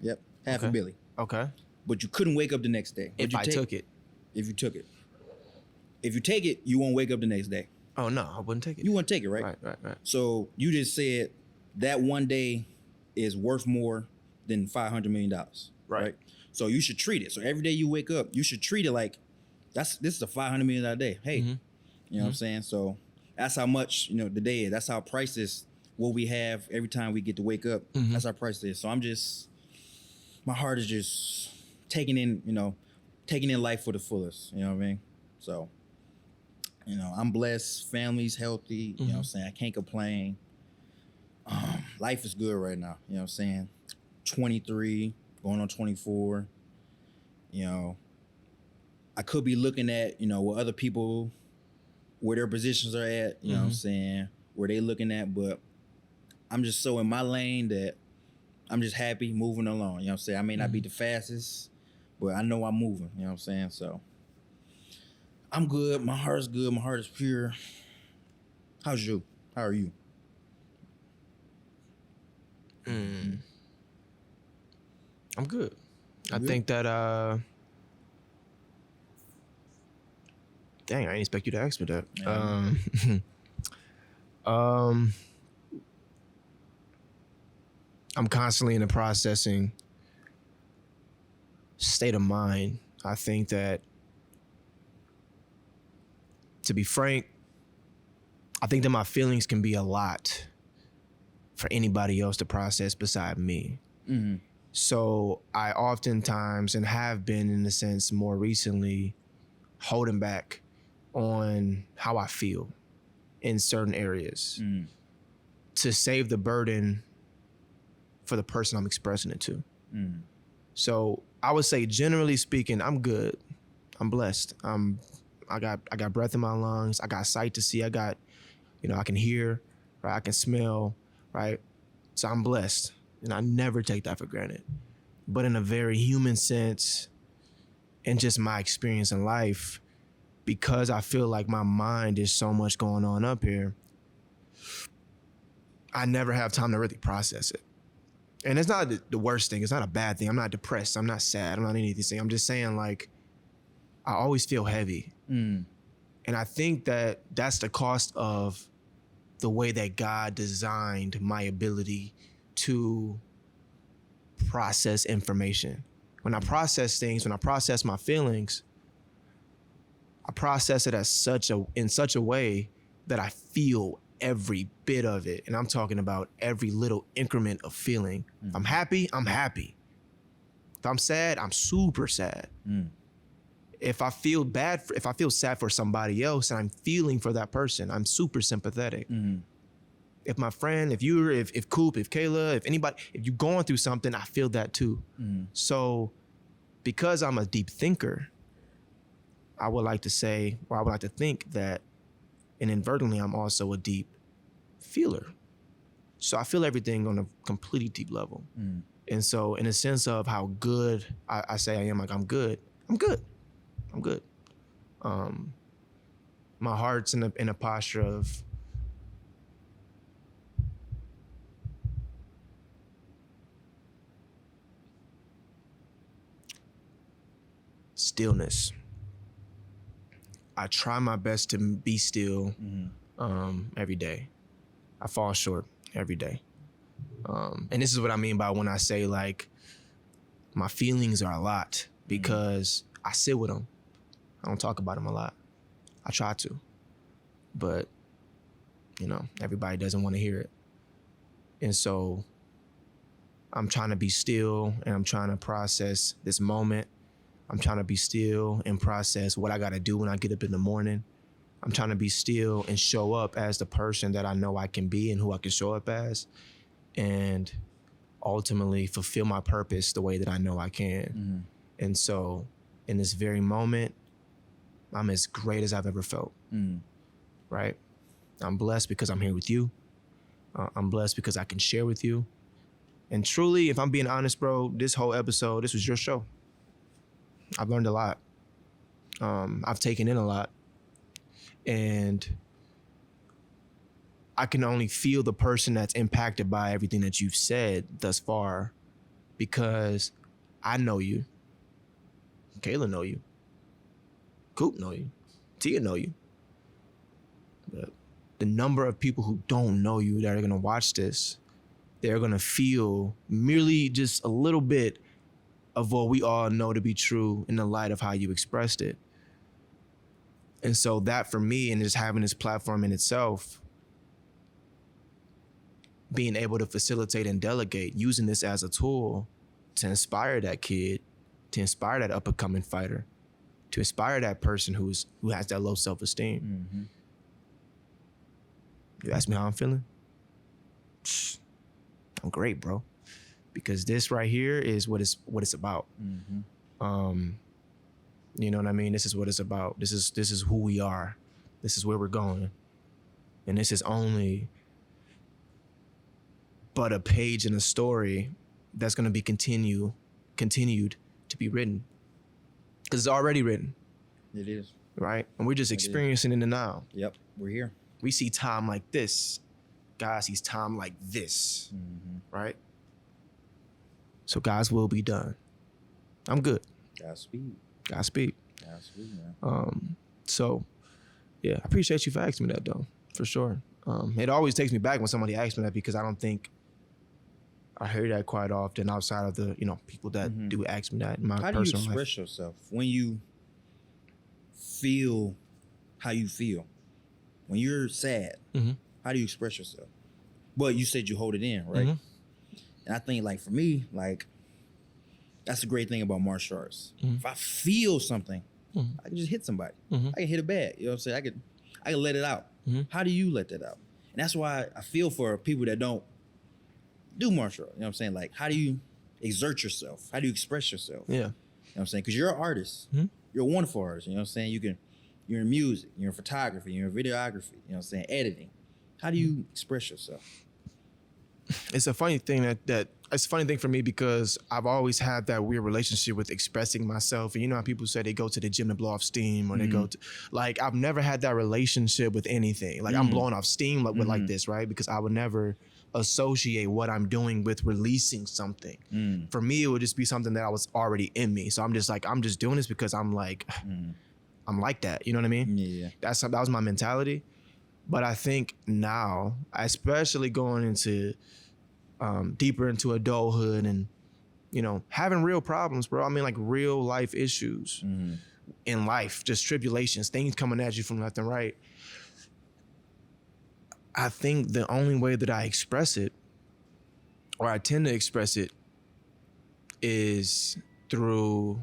Half a billion. Okay. But you couldn't wake up the next day. If I took it. If you took it. If you take it, you won't wake up the next day. Oh, no, I wouldn't take it. You wouldn't take it, right? Right. So you just said that one day is worth more than $500 million. Right? So you should treat it. So every day you wake up, you should treat it like this is a $500 million day. Hey, you know what I'm saying? So that's how much, the day is. That's how priceless what we have every time we get to wake up. That's our priceless. So my heart is just taking in life for the fullest. You know what I mean? So, I'm blessed. Family's healthy. You know what I'm saying? I can't complain. Life is good right now. You know what I'm saying? 23, going on 24. I could be looking at, what other people, where their positions are at, you know what I'm saying, where they looking at, but I'm just so in my lane that I'm just happy moving along. You know what I'm saying? I may not be the fastest, but I know I'm moving. You know what I'm saying? So I'm good. My heart's good. My heart is pure. How's you? How are you? I'm good. I good? think that dang, I didn't expect you to ask me that. Yeah. I'm constantly in the processing state of mind. I think that, to be frank, I think that my feelings can be a lot for anybody else to process beside me. Mm-hmm. So I oftentimes, and have been in a sense more recently, holding back on how I feel in certain areas to save the burden for the person I'm expressing it to. So I would say, generally speaking, I'm good. I'm blessed. I got breath in my lungs. I got sight to see. I got, I can hear, right? I can smell, right? So I'm blessed, and I never take that for granted. But in a very human sense, and just my experience in life, because I feel like my mind is so much going on up here, I never have time to really process it. And it's not the worst thing. It's not a bad thing. I'm not depressed. I'm not sad. I'm not any of these things. I'm just saying, like, I always feel heavy. And I think that that's the cost of the way that God designed my ability to process information. When I process things, when I process my feelings, I process it in such a way that I feel every bit of it. And I'm talking about every little increment of feeling. If I'm happy, I'm happy. If I'm sad, I'm super sad. If I feel sad for somebody else and I'm feeling for that person, I'm super sympathetic. If my friend, if Coop, if Kayla, if anybody, if you're going through something, I feel that too. So because I'm a deep thinker, I would like to say, or I would like to think that, inadvertently, I'm also a deep feeler. So I feel everything on a completely deep level. And so in a sense of how good I say I am, like I'm good. My heart's in a posture of stillness. I try my best to be still every day. I fall short every day. And this is what I mean by when I say, like, my feelings are a lot, because I sit with them. I don't talk about them a lot. I try to, but everybody doesn't want to hear it. And so I'm trying to be still, and I'm trying to process this moment. I'm trying to be still and process what I got to do when I get up in the morning. I'm trying to be still and show up as the person that I know I can be and who I can show up as, and ultimately fulfill my purpose the way that I know I can. And so in this very moment, I'm as great as I've ever felt, right? I'm blessed because I'm here with you. I'm blessed because I can share with you. And truly, if I'm being honest, bro, this whole episode, this was your show. I've learned a lot. I've taken in a lot. And I can only feel the person that's impacted by everything that you've said thus far, because I know you. Kayla know you. Coop know you. Tia know you. But the number of people who don't know you that are going to watch this, they're going to feel merely just a little bit of what we all know to be true in the light of how you expressed it. And so that, for me, and just having this platform in itself, being able to facilitate and delegate, using this as a tool to inspire that kid, to inspire that up-and-coming fighter, to inspire that person who has that low self-esteem. You ask me how I'm feeling? I'm great, bro. Because this right here is what it's about. You know what I mean? This is what it's about. This is who we are. This is where we're going. And this is only but a page in a story that's going to be continued to be written, because it's already written. It is. Right? And we're just experiencing it in the now. Yep, we're here. We see time like this. God sees time like this. Right? So God's will be done. I'm good. Godspeed. Godspeed. Godspeed, man. So, yeah, I appreciate you for asking me that, though, for sure. It always takes me back when somebody asks me that, because I don't think I hear that quite often outside of the, people that do ask me that in my personal life. How do you express yourself when you feel how you feel? When you're sad, how do you express yourself? But you said you hold it in, right? And I think, like, for me, like, that's the great thing about martial arts. If I feel something, I can just hit somebody. I can hit a bag. You know what I'm saying? I can let it out. How do you let that out? And that's why I feel for people that don't do martial arts. You know what I'm saying? Like, how do you exert yourself? How do you express yourself? Yeah. You know what I'm saying? Because you're an artist. You're a wonderful artist. You know what I'm saying? You're in music, you're in photography, you're in videography, you know what I'm saying? Editing. How do you express yourself? It's a funny thing that it's a funny thing for me, because I've always had that weird relationship with expressing myself. And you know how people say they go to the gym to blow off steam, or they go to, like, I've never had that relationship with anything. Like, I'm blowing off steam with like this, right? Because I would never associate what I'm doing with releasing something. For me, it would just be something that I was already in me. So I'm just like, I'm just doing this because I'm like, I'm like that. You know what I mean? Yeah. That was my mentality. But I think now, especially going into deeper into adulthood and, having real problems, bro. I mean, like, real life issues in life, just tribulations, things coming at you from left and right. I think the only way that I express it, or I tend to express it, is through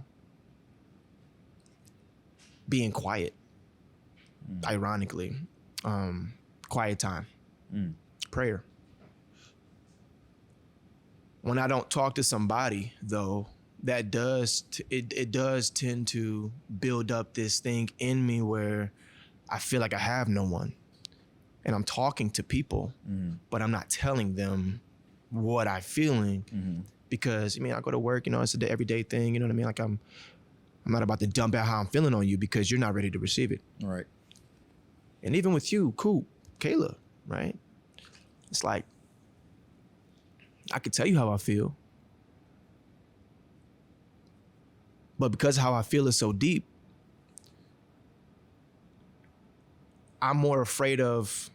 being quiet. Ironically, quiet time, prayer. When I don't talk to somebody, though, that does tend to build up this thing in me where I feel like I have no one, and I'm talking to people, but I'm not telling them what I'm feeling, because I go to work, it's the everyday thing, you know what I mean? Like, I'm not about to dump out how I'm feeling on you because you're not ready to receive it. Right. And even with you, Kayla, right? It's like, I could tell you how I feel, but because how I feel is so deep, I'm more afraid of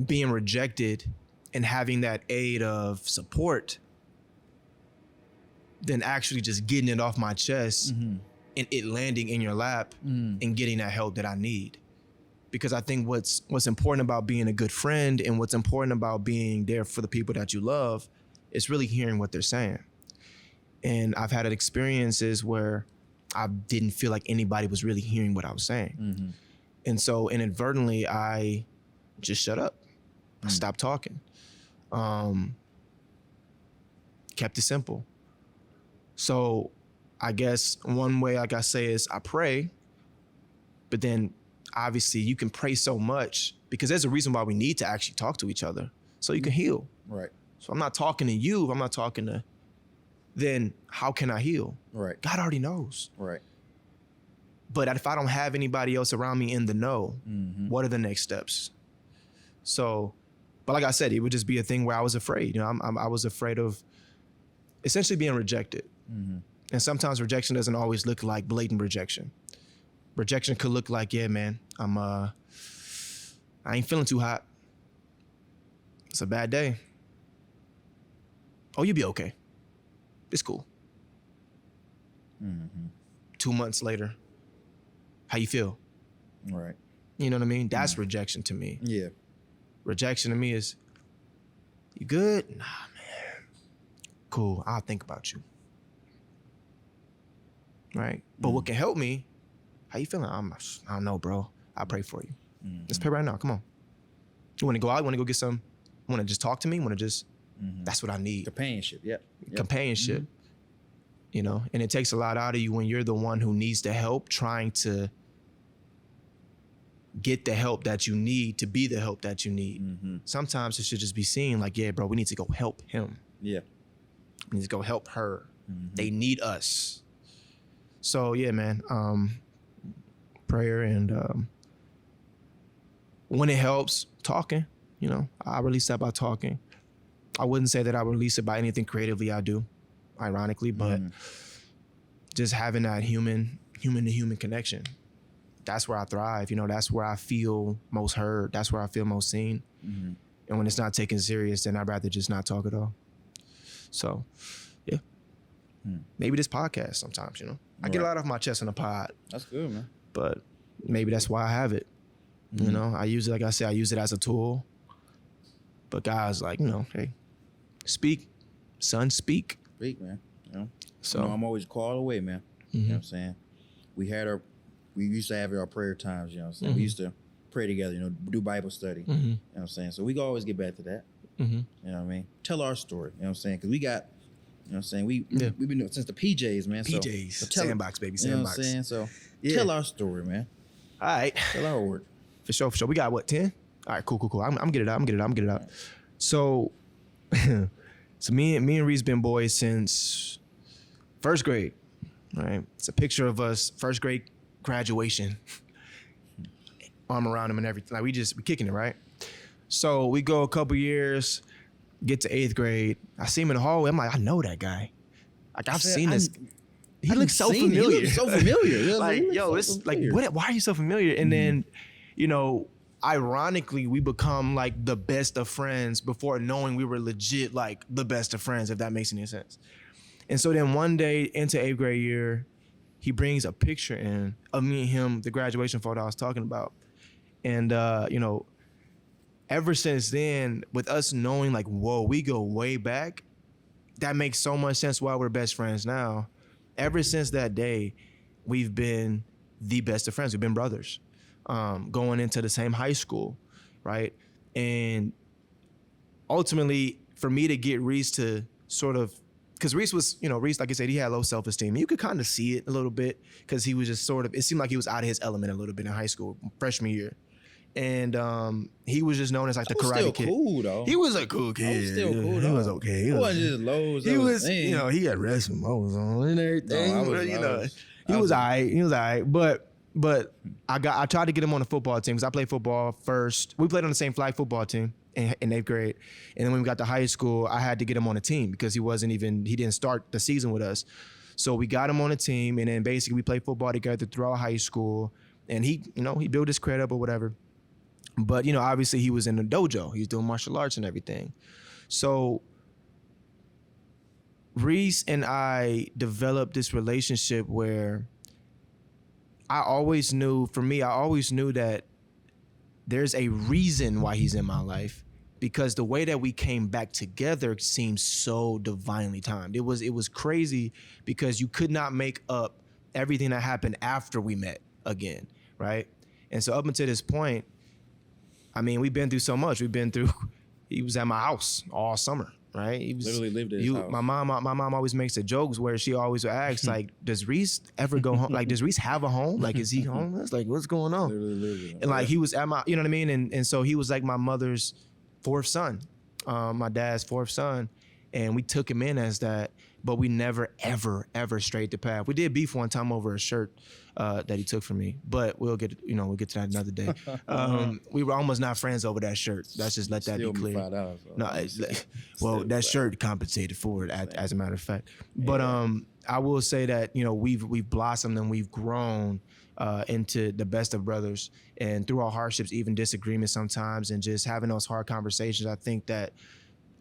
being rejected and having that aid of support than actually just getting it off my chest and it landing in your lap and getting that help that I need. Because I think what's important about being a good friend and what's important about being there for the people that you love is really hearing what they're saying. And I've had experiences where I didn't feel like anybody was really hearing what I was saying. And so inadvertently, I just shut up. I stopped talking. Kept it simple. So I guess one way, like I say, is I pray, but then obviously you can pray so much because there's a reason why we need to actually talk to each other so you can heal. Right. So I'm not talking to you. If I'm not talking to, then how can I heal? Right. God already knows. Right. But if I don't have anybody else around me in the know, what are the next steps? So, but like I said, it would just be a thing where I was afraid. I was afraid of essentially being rejected. And sometimes rejection doesn't always look like blatant rejection. Rejection could look like, yeah, man, I ain't feeling too hot. It's a bad day. Oh, you'll be okay. It's cool. 2 months later, how you feel? Right. You know what I mean? That's rejection to me. Yeah. Rejection to me is, you good? Nah, man. Cool, I'll think about you. Right? But what can help me, how you feeling? I don't know, bro. I'll pray for you. Let's pray right now, come on. You wanna go out? You wanna go get some? You wanna just talk to me? You wanna just, that's what I need. Companionship, yep. Companionship. And it takes a lot out of you when you're the one who needs the help trying to get the help that you need to be the help that you need. Mm-hmm. Sometimes it should just be seen like, yeah, bro, we need to go help him. Yeah. We need to go help her. Mm-hmm. They need us. So yeah, man. Prayer and when it helps, talking. You know, I release that by talking. I wouldn't say that I release it by anything creatively I do, ironically, but just having that human to human connection. That's where I thrive. You know, that's where I feel most heard. That's where I feel most seen. Mm-hmm. And when it's not taken serious, then I'd rather just not talk at all. So, yeah. Maybe this podcast sometimes, you know. I get a lot off my chest in a pod. That's good, man. But maybe that's why I have it. You know, I use it, like I said, I use it as a tool. But guys, like, you know, hey, speak, son, speak. Speak, man. You know? So I'm always a call away, man. You know what I'm saying? We used to have our prayer times, you know what I'm saying? We used to pray together, you know, do Bible study. You know what I'm saying? So we can always get back to that. You know what I mean? Tell our story, you know what I'm saying? Because we got, you know what I'm saying? We've been doing it since the PJs, man. PJs, so tell, sandbox, baby, you know sandbox. what I'm saying? So tell our story, man. All right. Tell our work. For sure. We got what, 10? All right, cool. I'm get it out. Right. So, me and Reese been boys since first grade, right? It's a picture of us, first grade graduation, arm around him and everything. Like we kicking it, right? So we go a couple years, get to 8th grade. I see him in the hallway. I'm like, I know that guy. Like I've seen this. He looks so familiar. He looks so familiar. Like, yo, it's like, why are you so familiar? And then, you know, ironically, we become like the best of friends before knowing we were legit like the best of friends, if that makes any sense. And so then one day into 8th grade year, he brings a picture in of me and him, the graduation photo I was talking about. And, you know, ever since then, with us knowing like, whoa, we go way back, that makes so much sense why we're best friends now. Ever since that day, we've been the best of friends. We've been brothers. Going into the same high school, right? And ultimately, for me to get Reese to sort of, because Reese was, you know, Reese, like I said, he had low self-esteem. You could kind of see it a little bit because he was just sort of, it seemed like he was out of his element a little bit in high school, freshman year. And he was just known as like the karate kid. Cool though. He was a cool kid. He was still cool though. He was okay. He wasn't just lows. He was, you know, he had wrestling moves on and everything. He was all right. But I tried to get him on the football team because I played football first. We played on the same flag football team in 8th grade. And then when we got to high school, I had to get him on a team because he didn't start the season with us. So we got him on a team, and then basically we played football together throughout high school. And he built his credit up or whatever. But, you know, obviously he was in the dojo. He was doing martial arts and everything. So Reese and I developed this relationship where I always knew that there's a reason why he's in my life, because the way that we came back together seemed so divinely timed. It was crazy because you could not make up everything that happened after we met again, right? And so up until this point, I mean, we've been through so much. He was at my house all summer, right? He was literally lived at his house. My mom always makes the jokes where she always asks, like, does Reese ever go home? Like, does Reese have a home? Like, is he homeless? Like, what's going on? And like, he was at my, you know what I mean? And so he was like my mother's 4th son, my dad's 4th son. And we took him in as that, but we never, ever, ever strayed the path. We did beef one time over a shirt that he took from me, but we'll get to that another day. We were almost not friends over that shirt. Let's just let that be clear. That shirt compensated for it, as a matter of fact. But I will say that, you know, we've blossomed and we've grown into the best of brothers, and through our hardships, even disagreements sometimes, and just having those hard conversations, I think that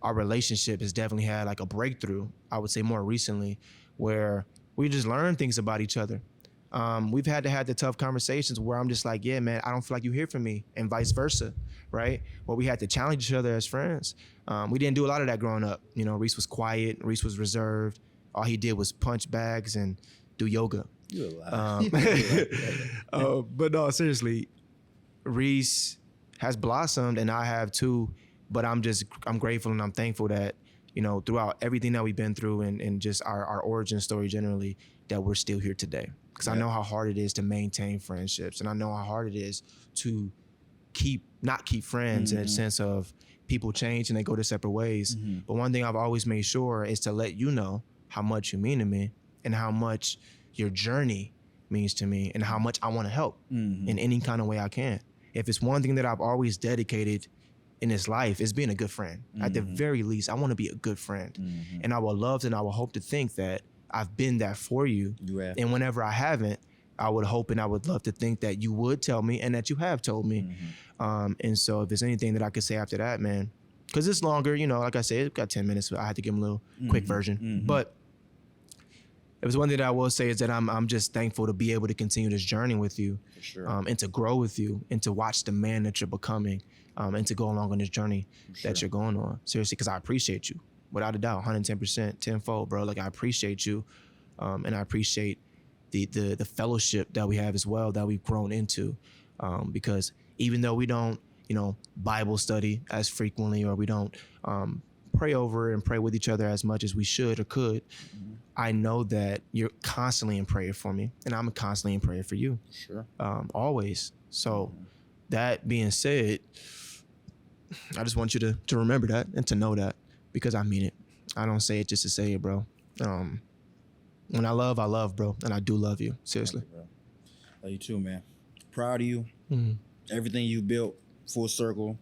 our relationship has definitely had like a breakthrough, I would say more recently, where we just learn things about each other. We've had to have the tough conversations where I'm just like, yeah, man, I don't feel like you hear from me, and vice versa, right? Where we had to challenge each other as friends. We didn't do a lot of that growing up. You know, Reese was quiet, Reese was reserved. All he did was punch bags and do yoga. You're alive. But no, seriously, Reese has blossomed and I have too, but I'm grateful and I'm thankful that, you know, throughout everything that we've been through and just our origin story generally, that we're still here today. Because I know how hard it is to maintain friendships, and I know how hard it is to not keep friends in a sense of people change and they go their separate ways. But one thing I've always made sure is to let you know how much you mean to me and how much your journey means to me and how much I want to help in any kind of way I can. If it's one thing that I've always dedicated in this life, is being a good friend. At the very least, I want to be a good friend. And I would love and I would hope to think that I've been that for you. And whenever I haven't, I would hope and I would love to think that you would tell me and that you have told me. And so if there's anything that I could say after that, man, because it's longer, you know, like I said, it's got 10 minutes, so I had to give them a little quick version. But if there's one thing that I will say is that I'm just thankful to be able to continue this journey with you, and to grow with you and to watch the man that you're becoming, and to go along on this journey that you're going on. Seriously, because I appreciate you. Without a doubt, 110%, tenfold, bro. Like, I appreciate you, and I appreciate the fellowship that we have as well, that we've grown into, because even though we don't, you know, Bible study as frequently, or we don't pray over and pray with each other as much as we should or could, I know that you're constantly in prayer for me, and I'm constantly in prayer for you. Always. So that being said, I just want you to remember that and to know that, because I mean it. I don't say it just to say it, bro. When I love, bro, and I do love you. Seriously. Thank you, bro. Love you too, man. Proud of you. Everything you built, full circle.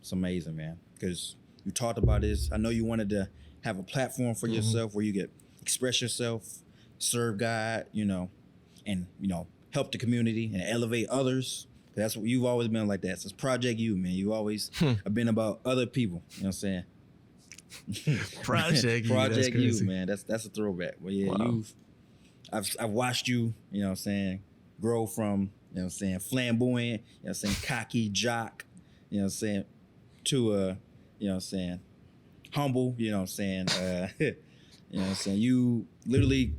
It's amazing, man. Because you talked about this. I know you wanted to have a platform for yourself where you could express yourself, serve God, you know, and, you know, help the community and elevate others. That's what you've always been like that. Since Project You, man. You always have been about other people. You know what I'm saying? Project You, man. That's a throwback. Well, yeah, wow. I've watched you, you know what I'm saying, grow from, you know what I'm saying, flamboyant, you know what I'm saying, cocky jock, you know what I'm saying, to you know what I'm saying, humble, you know what I'm saying, you know what I'm saying. You literally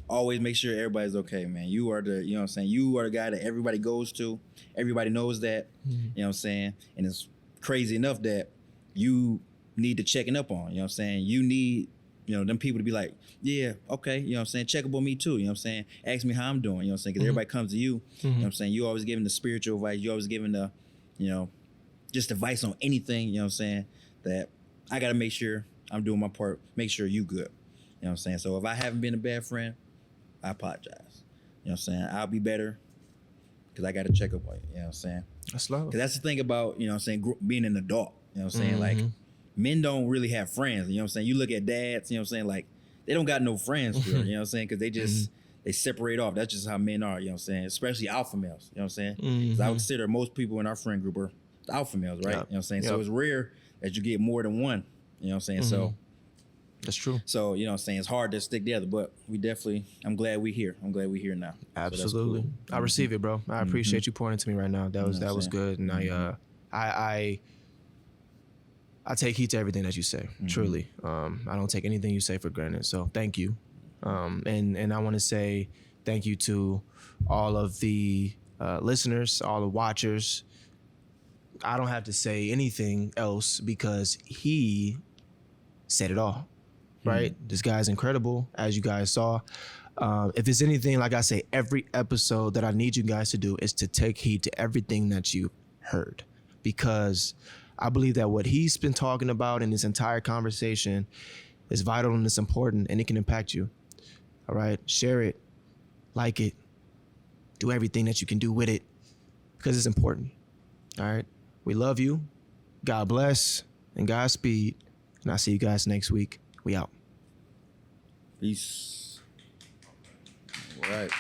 always make sure everybody's okay, man. You are the, you know what I'm saying, you are the guy that everybody goes to. Everybody knows that, you know what I'm saying, and it's crazy enough that you need to checking up on, you know what I'm saying? You need, you know, them people to be like, yeah, okay, you know what I'm saying? Check up on me too, you know what I'm saying? Ask me how I'm doing, you know what I'm saying? Because everybody comes to you, you know what I'm saying? You always giving the spiritual advice, you always giving the, you know, just advice on anything, you know what I'm saying? That I got to make sure I'm doing my part, make sure you good, you know what I'm saying? So if I haven't been a bad friend, I apologize, you know what I'm saying? I'll be better because I got to check up on you, you know what I'm saying? That's love. Because that's the thing about, you know what I'm saying, being an adult, you know what I'm saying? Like, men don't really have friends, you know what I'm saying? You look at dads, you know what I'm saying? Like, they don't got no friends for real, you know what I'm saying? Because they just, they separate off. That's just how men are, you know what I'm saying? Especially alpha males, you know what I'm saying? Because I would consider most people in our friend group are alpha males, right? You know what I'm saying? So it's rare that you get more than one, you know what I'm saying? So that's true. So, you know what I'm saying, it's hard to stick together, but we definitely, I'm glad we're here. I'm glad we're here now. Absolutely. So cool. I receive it, bro. I appreciate you pouring into me right now. That was good. And I take heed to everything that you say, truly. I don't take anything you say for granted. So thank you. And I want to say thank you to all of the listeners, all the watchers. I don't have to say anything else because he said it all, right? This guy's incredible, as you guys saw. If it's anything, like I say, every episode that I need you guys to do is to take heed to everything that you heard, because I believe that what he's been talking about in this entire conversation is vital and it's important and it can impact you. All right. Share it, like it, do everything that you can do with it because it's important. All right. We love you. God bless and Godspeed. And I'll see you guys next week. We out. Peace. All right.